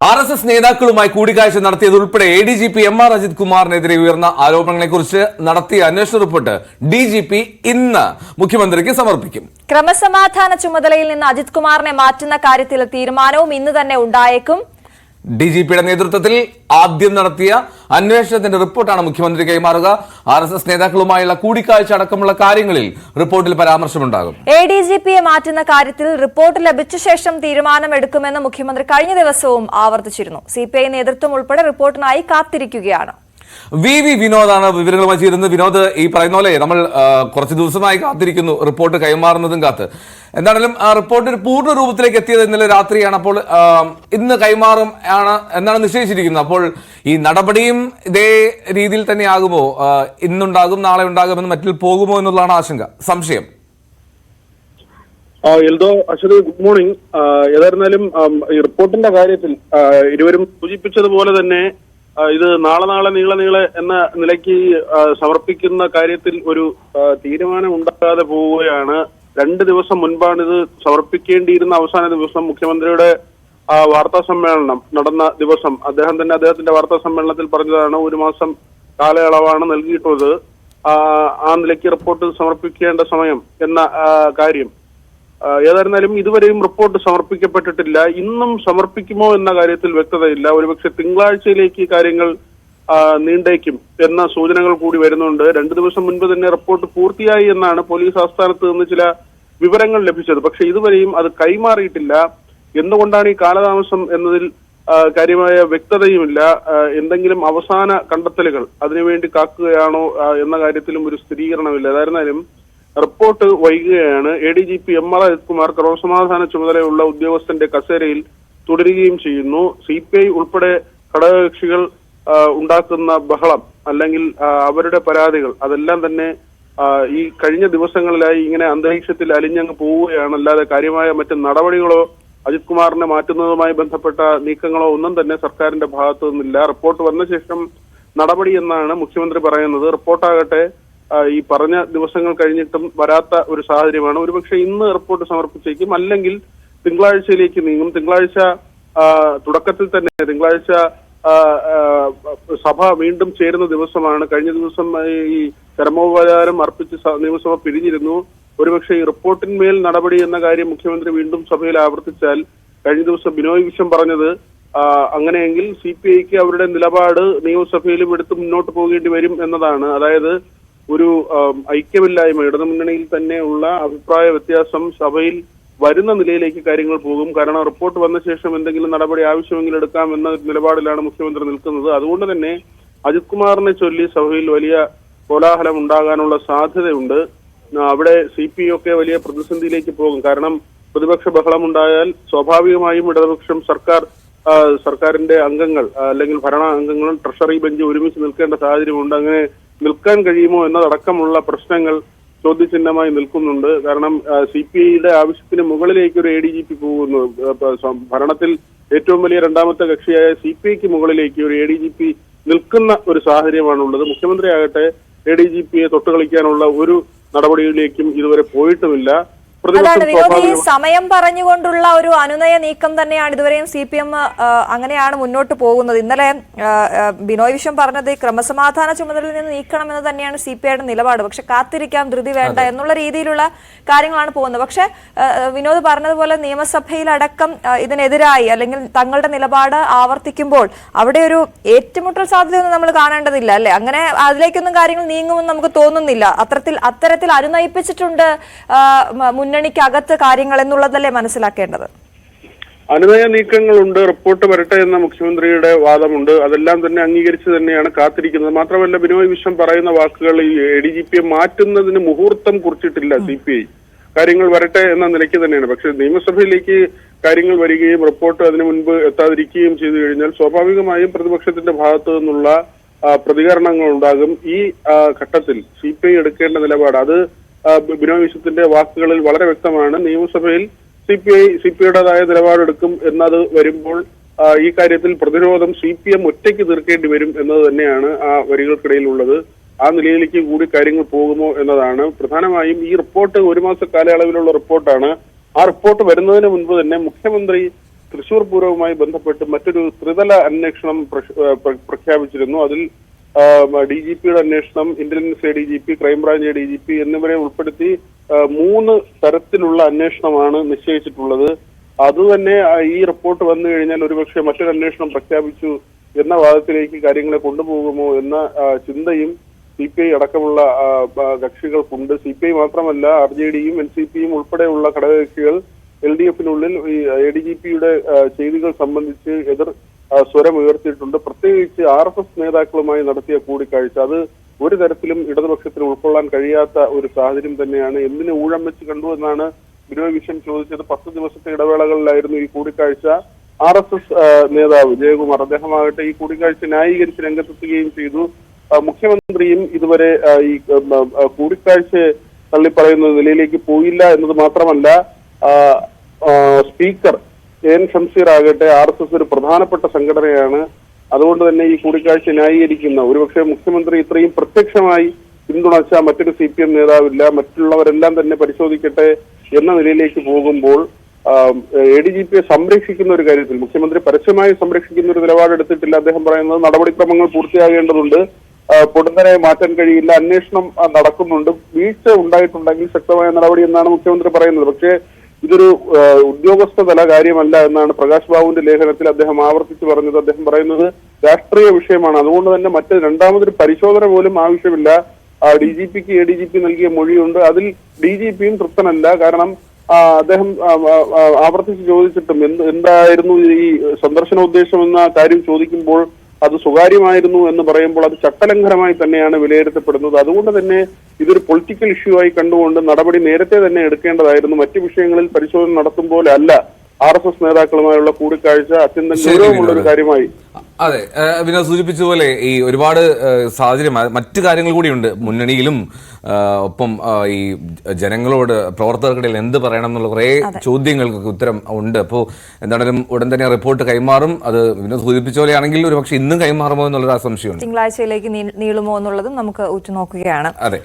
RSS നേതാക്കളുമായി കൂടിക്കാഴ്ച നടത്തിയതുൾപ്പെടെ ADGP MR Ajith കുമാറിനെതിരെ ഉയർന്ന ആരോപണങ്ങളെക്കുറിച്ച് നടത്തിയ അന്വേഷണ റിപ്പോർട്ട് DGP ഇന്ന് മുഖ്യമന്ത്രിക്ക് സമർപ്പിക്കും. ക്രമസമാധാന ചുമതലയിൽ നിന്ന് അജിത് കുമാറിനെ മാറ്റുന്ന കാര്യത്തിൽ തീരുമാനവും ഇന്ന് തന്നെ ഉണ്ടായേക്കും. DGPയുടെ നേതൃത്വത്തിൽ ആദ്യം നടത്തിയ അന്വേഷണത്തിന്റെ റിപ്പോർട്ടാണ് മുഖ്യമന്ത്രി കൈമാറുക. RSS നേതാക്കളുമായുള്ള കൂടിക്കാഴ്ച അടക്കമുള്ള കാര്യങ്ങളിൽ റിപ്പോർട്ടിൽ പരാമർശമുണ്ടാകും. ADGPയെ മാറ്റുന്ന കാര്യത്തിൽ റിപ്പോർട്ട് ലഭിച്ച ശേഷം തീരുമാനമെടുക്കുമെന്ന് മുഖ്യമന്ത്രി കഴിഞ്ഞ ദിവസവും ആവർത്തിച്ചിരുന്നു. CPI നേതൃത്വം ഉൾപ്പെടെ റിപ്പോർട്ടിനായി കാത്തിരിക്കുകയാണ്. VV വിനോദാണ് വിവരങ്ങളുമായി ചേരുന്നത്. വിനോദ്, ഈ പറയുന്ന പോലെ നമ്മൾ കുറച്ച് ദിവസമായി കാത്തിരിക്കുന്നു റിപ്പോർട്ട് കൈമാറുന്നതും കാത്ത്. എന്താണെങ്കിലും ആ റിപ്പോർട്ട് ഒരു പൂർണ്ണ രൂപത്തിലേക്ക് എത്തിയത് ഇന്നലെ രാത്രിയാണ്. അപ്പോൾ ഇന്ന് കൈമാറും എന്നാണ് നിശ്ചയിച്ചിരിക്കുന്നത്. അപ്പോൾ ഈ നടപടിയും ഇതേ രീതിയിൽ തന്നെ ആകുമോ? ഇന്നുണ്ടാകും, നാളെ ഉണ്ടാകുമെന്ന് മറ്റിൽ പോകുമോ എന്നുള്ളതാണ് ആശങ്ക, സംശയം. Eldho, Aswathy, good morning. ഏതായിരുന്നാലും ഈ റിപ്പോർട്ടിന്റെ കാര്യത്തിൽ ഇരുവരും സൂചിപ്പിച്ചതുപോലെ തന്നെ ഇത് നാളെ നീളെ എന്ന നിലയ്ക്ക് സമർപ്പിക്കുന്ന കാര്യത്തിൽ ഒരു തീരുമാനം ഉണ്ടാകാതെ പോവുകയാണ്. 2 ദിവസം മുൻപാണ് ഇത് സമർപ്പിക്കേണ്ടിയിരുന്ന അവസാന ദിവസം. മുഖ്യമന്ത്രിയുടെ വാർത്താ സമ്മേളനം നടന്ന ദിവസം അദ്ദേഹം തന്നെ അദ്ദേഹത്തിന്റെ വാർത്താ സമ്മേളനത്തിൽ പറഞ്ഞതാണ് 1 മാസം കാലയളവാണ് നൽകിയിട്ടുള്ളത്, ആ നിലയ്ക്ക് റിപ്പോർട്ട് സമർപ്പിക്കേണ്ട സമയം എന്ന കാര്യം. ഏതായിരുന്നാലും ഇതുവരെയും റിപ്പോർട്ട് സമർപ്പിക്കപ്പെട്ടിട്ടില്ല. ഇന്നും സമർപ്പിക്കുമോ എന്ന കാര്യത്തിൽ വ്യക്തതയില്ല. ഒരുപക്ഷെ തിങ്കളാഴ്ചയിലേക്ക് കാര്യങ്ങൾ നീണ്ടേക്കും എന്ന സൂചനകൾ കൂടി വരുന്നുണ്ട്. 2 ദിവസം മുൻപ് തന്നെ റിപ്പോർട്ട് പൂർത്തിയായി എന്നാണ് പോലീസ് ആസ്ഥാനത്ത് നിന്ന് ചില വിവരങ്ങൾ ലഭിച്ചത്. പക്ഷെ ഇതുവരെയും അത് കൈമാറിയിട്ടില്ല. എന്തുകൊണ്ടാണ് ഈ കാലതാമസം എന്നതിൽ കാര്യമായ വ്യക്തതയുമില്ല. എന്തെങ്കിലും അവസാന കണ്ടെത്തലുകൾ അതിനുവേണ്ടി കാക്കുകയാണോ എന്ന കാര്യത്തിലും ഒരു സ്ഥിരീകരണമില്ല. ഏതായിരുന്നാലും റിപ്പോർട്ട് വൈകുകയാണ്. ADGP MR അജിത് കുമാർ ക്രമസമാധാന ചുമതലയുള്ള ഉദ്യോഗസ്ഥന്റെ കസേരയിൽ തുടരുകയും ചെയ്യുന്നു. CPI ഉൾപ്പെടെ ഘടകകക്ഷികൾ ഉണ്ടാക്കുന്ന ബഹളം അല്ലെങ്കിൽ അവരുടെ പരാതികൾ അതെല്ലാം തന്നെ ഈ കഴിഞ്ഞ ദിവസങ്ങളിലായി ഇങ്ങനെ അന്തരീക്ഷത്തിൽ അലിഞ്ഞങ്ങ് പോവുകയാണ്. അല്ലാതെ കാര്യമായ മറ്റ് നടപടികളോ അജിത് കുമാറിനെ മാറ്റുന്നതുമായി ബന്ധപ്പെട്ട നീക്കങ്ങളോ ഒന്നും തന്നെ സർക്കാരിന്റെ ഭാഗത്തു നിന്നില്ല. റിപ്പോർട്ട് വന്ന ശേഷം നടപടി എന്നാണ് മുഖ്യമന്ത്രി പറയുന്നത്. റിപ്പോർട്ടാകട്ടെ ഈ പറഞ്ഞ ദിവസങ്ങൾ കഴിഞ്ഞിട്ടും വരാത്ത ഒരു സാഹചര്യമാണ്. ഒരുപക്ഷെ ഇന്ന് റിപ്പോർട്ട് സമർപ്പിച്ചേക്കും, അല്ലെങ്കിൽ തിങ്കളാഴ്ചയിലേക്ക് നീങ്ങും. തിങ്കളാഴ്ച തുടക്കത്തിൽ തന്നെ തിങ്കളാഴ്ച സഭ വീണ്ടും ചേരുന്ന ദിവസമാണ്. കഴിഞ്ഞ ദിവസം ഈ ചരമോപചാരം അർപ്പിച്ച് നിയമസഭ പിരിഞ്ഞിരുന്നു. ഒരുപക്ഷെ ഈ റിപ്പോർട്ടിന്മേൽ നടപടി എന്ന കാര്യം മുഖ്യമന്ത്രി വീണ്ടും സഭയിൽ ആവർത്തിച്ചാൽ, കഴിഞ്ഞ ദിവസം ബിനോയ് വിശ്വം പറഞ്ഞത് അങ്ങനെയെങ്കിൽ CPIക്ക് അവരുടെ നിലപാട് നിയമസഭയിലും എടുത്ത് മുന്നോട്ട് പോകേണ്ടി വരും എന്നതാണ്. അതായത് ഒരു ഐക്യമില്ലായ്മ, ഇടതുമുന്നണിയിൽ തന്നെ ഉള്ള അഭിപ്രായ വ്യത്യാസം സഭയിൽ വരുന്ന നിലയിലേക്ക് കാര്യങ്ങൾ പോകും. കാരണം റിപ്പോർട്ട് വന്ന ശേഷം എന്തെങ്കിലും നടപടി ആവശ്യമെങ്കിൽ എടുക്കാം എന്ന നിലപാടിലാണ് മുഖ്യമന്ത്രി നിൽക്കുന്നത്. അതുകൊണ്ട് തന്നെ അജിത് കുമാറിനെ ചൊല്ലി സഭയിൽ വലിയ കോലാഹലം ഉണ്ടാകാനുള്ള സാധ്യതയുണ്ട്. അവിടെ CPI ഒക്കെ വലിയ പ്രതിസന്ധിയിലേക്ക് പോകും. കാരണം പ്രതിപക്ഷ ബഹളം ഉണ്ടായാൽ സ്വാഭാവികമായും ഇടതുപക്ഷം സർക്കാരിന്റെ അംഗങ്ങൾ അല്ലെങ്കിൽ ഭരണ അംഗങ്ങളും ട്രഷറി ബെഞ്ച് ഒരുമിച്ച് നിൽക്കേണ്ട സാഹചര്യമുണ്ട്. അങ്ങനെ നിൽക്കാൻ കഴിയുമോ എന്നതടക്കമുള്ള പ്രശ്നങ്ങൾ ചോദ്യചിഹ്നമായി നിൽക്കുന്നുണ്ട്. കാരണം CPIയുടെ ആവശ്യത്തിന് മുകളിലേക്ക് ഒരു ADGP പോകുന്നു. ഭരണത്തിൽ ഏറ്റവും വലിയ രണ്ടാമത്തെ കക്ഷിയായ CPIക്ക് മുകളിലേക്ക് ഒരു ADGP നിൽക്കുന്ന ഒരു സാഹചര്യമാണുള്ളത്. മുഖ്യമന്ത്രി ആകട്ടെ ADGPയെ തൊട്ടുകളിക്കാനുള്ള ഒരു നടപടിയിലേക്കും ഇതുവരെ പോയിട്ടുമില്ല. അതാണ് വിനോദ്, ഈ സമയം പറഞ്ഞുകൊണ്ടുള്ള ഒരു അനുനയ നീക്കം തന്നെയാണ് ഇതുവരെയും CPM അങ്ങനെയാണ് മുന്നോട്ട് പോകുന്നത്. ഇന്നലെ ബിനോയ് വിശ്വം പറഞ്ഞത് ക്രമസമാധാന ചുമതലയിൽ നിന്ന് നീക്കണമെന്ന് തന്നെയാണ് CPIയുടെ നിലപാട്. പക്ഷെ കാത്തിരിക്കാം, ധൃതി വേണ്ട എന്നുള്ള രീതിയിലുള്ള കാര്യങ്ങളാണ് പോകുന്നത്. പക്ഷെ വിനോദ് പറഞ്ഞതുപോലെ നിയമസഭയിലടക്കം ഇതിനെതിരായി അല്ലെങ്കിൽ തങ്ങളുടെ നിലപാട് ആവർത്തിക്കുമ്പോൾ അവിടെ ഒരു ഏറ്റുമുട്ടൽ സാധ്യതയൊന്നും നമ്മൾ കാണേണ്ടതില്ല, അല്ലെ? അങ്ങനെ അതിലേക്കൊന്നും കാര്യങ്ങൾ നീങ്ങുമെന്ന് നമുക്ക് തോന്നുന്നില്ല. അത്തരത്തിൽ അനുനയിപ്പിച്ചിട്ടുണ്ട് മുന്നണിക്കകത്ത് കാര്യങ്ങൾ എന്നുള്ളതല്ലേ മനസ്സിലാക്കേണ്ടത്? അനുനയ നീക്കങ്ങളുണ്ട്. റിപ്പോർട്ട് വരട്ടെ എന്ന മുഖ്യമന്ത്രിയുടെ വാദമുണ്ട്. അതെല്ലാം തന്നെ അംഗീകരിച്ച് തന്നെയാണ് കാത്തിരിക്കുന്നത്. മാത്രമല്ല ബിനോയ് വിശ്വം പറയുന്ന വാക്കുകൾ ഈ ADGPയെ മാറ്റുന്നതിന് മുഹൂർത്തം കുറിച്ചിട്ടില്ല CPI. കാര്യങ്ങൾ വരട്ടെ എന്ന നിലയ്ക്ക് തന്നെയാണ്. പക്ഷെ നിയമസഭയിലേക്ക് കാര്യങ്ങൾ വരികയും റിപ്പോർട്ട് അതിനു മുൻപ് എത്താതിരിക്കുകയും ചെയ്തു കഴിഞ്ഞാൽ സ്വാഭാവികമായും പ്രതിപക്ഷത്തിന്റെ ഭാഗത്തു നിന്നുള്ള പ്രതികരണങ്ങൾ ഉണ്ടാകും. ഈ ഘട്ടത്തിൽ CPI എടുക്കേണ്ട നിലപാട് അത് ബിനോയ് വിശ്വത്തിന്റെ വാക്കുകളിൽ വളരെ വ്യക്തമാണ്. നിയമസഭയിൽ CPIയുടേതായ നിലപാടെടുക്കും എന്നത് വരുമ്പോൾ ഈ കാര്യത്തിൽ പ്രതിരോധം CPM ഒറ്റയ്ക്ക് തീർക്കേണ്ടി വരും എന്നത് തന്നെയാണ് ആ വരികൾക്കിടയിലുള്ളത്. ആ നിലയിലേക്ക് കൂടി കാര്യങ്ങൾ പോകുമോ എന്നതാണ് പ്രധാനമായും. ഈ റിപ്പോർട്ട് 1 മാസ കാലയളവിലുള്ള റിപ്പോർട്ടാണ്. ആ റിപ്പോർട്ട് വരുന്നതിന് മുൻപ് തന്നെ മുഖ്യമന്ത്രി തൃശൂർ പൂരവുമായി ബന്ധപ്പെട്ട് മറ്റൊരു ത്രിതല അന്വേഷണം പ്രഖ്യാപിച്ചിരുന്നു. അതിൽ DGPയുടെ അന്വേഷണം, ഇന്റലിജൻസ് ADGP, ക്രൈംബ്രാഞ്ച് ADGP എന്നിവരെ ഉൾപ്പെടുത്തി 3 തരത്തിലുള്ള അന്വേഷണമാണ് നിശ്ചയിച്ചിട്ടുള്ളത്. അതുതന്നെ ഈ റിപ്പോർട്ട് വന്നു കഴിഞ്ഞാൽ ഒരുപക്ഷെ മറ്റൊരു അന്വേഷണം പ്രഖ്യാപിച്ചു എന്ന വാദത്തിലേക്ക് കാര്യങ്ങളെ കൊണ്ടുപോകുമോ എന്ന ചിന്തയും CPI അടക്കമുള്ള കക്ഷികൾക്കുണ്ട്. CPI മാത്രമല്ല, RJDയും NCPയും ഉൾപ്പെടെയുള്ള ഘടകകക്ഷികൾ LDFിനുള്ളിൽ ഈ ADGPയുടെ ചെയ്തികൾ സംബന്ധിച്ച് എതിർ സ്വരം ഉയർത്തിയിട്ടുണ്ട്. പ്രത്യേകിച്ച് RSS നേതാക്കളുമായി നടത്തിയ കൂടിക്കാഴ്ച അത് ഒരു തരത്തിലും ഇടതുപക്ഷത്തിന് ഉൾക്കൊള്ളാൻ കഴിയാത്ത ഒരു സാഹചര്യം തന്നെയാണ്. എന്തിന് ഊഴം വെച്ച് കണ്ടു എന്നാണ് ബിനോയ് വിശ്വം ചോദിച്ചത്. 10 ദിവസത്തെ ഇടവേളകളിലായിരുന്നു ഈ കൂടിക്കാഴ്ച. RSS നേതാവ് ജയകുമാർ അദ്ദേഹമാകട്ടെ ഈ കൂടിക്കാഴ്ച ന്യായീകരിച്ച് രംഗത്തെത്തുകയും ചെയ്തു. മുഖ്യമന്ത്രിയും ഇതുവരെ ഈ കൂടിക്കാഴ്ച തള്ളിപ്പറയുന്ന നിലയിലേക്ക് പോയില്ല എന്നത് മാത്രമല്ല, സ്പീക്കർ AN ഷംസീർ ആകട്ടെ RSS ഒരു പ്രധാനപ്പെട്ട സംഘടനയാണ്, അതുകൊണ്ട് തന്നെ ഈ കൂടിക്കാഴ്ച ന്യായീകരിക്കുന്ന ഒരുപക്ഷെ മുഖ്യമന്ത്രി ഇത്രയും പ്രത്യക്ഷമായി പിന്തുണച്ച മറ്റൊരു CPM നേതാവില്ല, മറ്റുള്ളവരെല്ലാം തന്നെ പരിശോധിക്കട്ടെ എന്ന നിലയിലേക്ക് പോകുമ്പോൾ ADGPയെ സംരക്ഷിക്കുന്ന ഒരു കാര്യത്തിൽ മുഖ്യമന്ത്രി പരസ്യമായി സംരക്ഷിക്കുന്ന ഒരു നിലപാടെടുത്തിട്ടില്ല. അദ്ദേഹം പറയുന്നത് നടപടിക്രമങ്ങൾ പൂർത്തിയാകേണ്ടതുണ്ട്, പൊടുന്നനെ മാറ്റാൻ കഴിയില്ല, അന്വേഷണം നടക്കുന്നുണ്ട്, വീഴ്ച ഉണ്ടായിട്ടുണ്ടെങ്കിൽ ശക്തമായ നടപടി എന്നാണ് മുഖ്യമന്ത്രി പറയുന്നത്. പക്ഷേ ഇതൊരു ഉദ്യോഗസ്ഥ തല കാര്യമല്ല എന്നാണ് പ്രകാശ് ബാബുവിന്റെ ലേഖനത്തിൽ അദ്ദേഹം ആവർത്തിച്ച് പറഞ്ഞത്. അദ്ദേഹം പറയുന്നത് രാഷ്ട്രീയ വിഷയമാണ്, അതുകൊണ്ട് തന്നെ രണ്ടാമതൊരു പരിശോധന പോലും ആവശ്യമില്ല. DGPക്ക് ADGP നൽകിയ മൊഴിയുണ്ട്, അതിൽ DGPയും തൃപ്തനല്ല. കാരണം അദ്ദേഹം ആവർത്തിച്ച് ചോദിച്ചിട്ടും എന്തായിരുന്നു ഈ സന്ദർശന ഉദ്ദേശം എന്ന കാര്യം ചോദിക്കുമ്പോൾ അത് സ്വകാര്യമായിരുന്നു എന്ന് പറയുമ്പോൾ അത് ചട്ടലംഘനമായി തന്നെയാണ് വിലയിരുത്തപ്പെടുന്നത്. അതുകൊണ്ട് തന്നെ ഇതൊരു പൊളിറ്റിക്കൽ ഇഷ്യൂ ആയി കണ്ടുകൊണ്ട് നടപടി നേരത്തെ തന്നെ എടുക്കേണ്ടതായിരുന്നു. മറ്റു വിഷയങ്ങളിൽ പരിശോധന നടത്തുമ്പോൾ അല്ല RSS നേതാക്കളുമായുള്ള കൂടിക്കാഴ്ച അത്യന്തം ഗൗരവമുള്ള ഒരു കാര്യമായി. അതെ, വിനോദ് സൂചിപ്പിച്ചതുപോലെ ഈ ഒരുപാട് സാഹചര്യം മറ്റു കാര്യങ്ങൾ കൂടിയുണ്ട് മുന്നണിയിലും. ഒപ്പം ഈ ജനങ്ങളോട് പ്രവർത്തകർക്കിടയിൽ എന്ത് പറയണം എന്നുള്ള കുറേ ചോദ്യങ്ങൾക്ക് ഉത്തരം ഉണ്ട്. അപ്പോൾ എന്താണെങ്കിലും ഉടൻ തന്നെ റിപ്പോർട്ട് കൈമാറും. അത് വിനോദ് സൂചിപ്പിച്ച പോലെയാണെങ്കിൽ ഒരുപക്ഷെ ഇന്നും കൈമാറുമോ എന്നുള്ളൊരു സംശയമുണ്ട്. തിങ്കളാഴ്ചയിലേക്ക് നീളുമോ എന്നുള്ളതും നമുക്ക് ഉറ്റുനോക്കുകയാണ്. അതെ.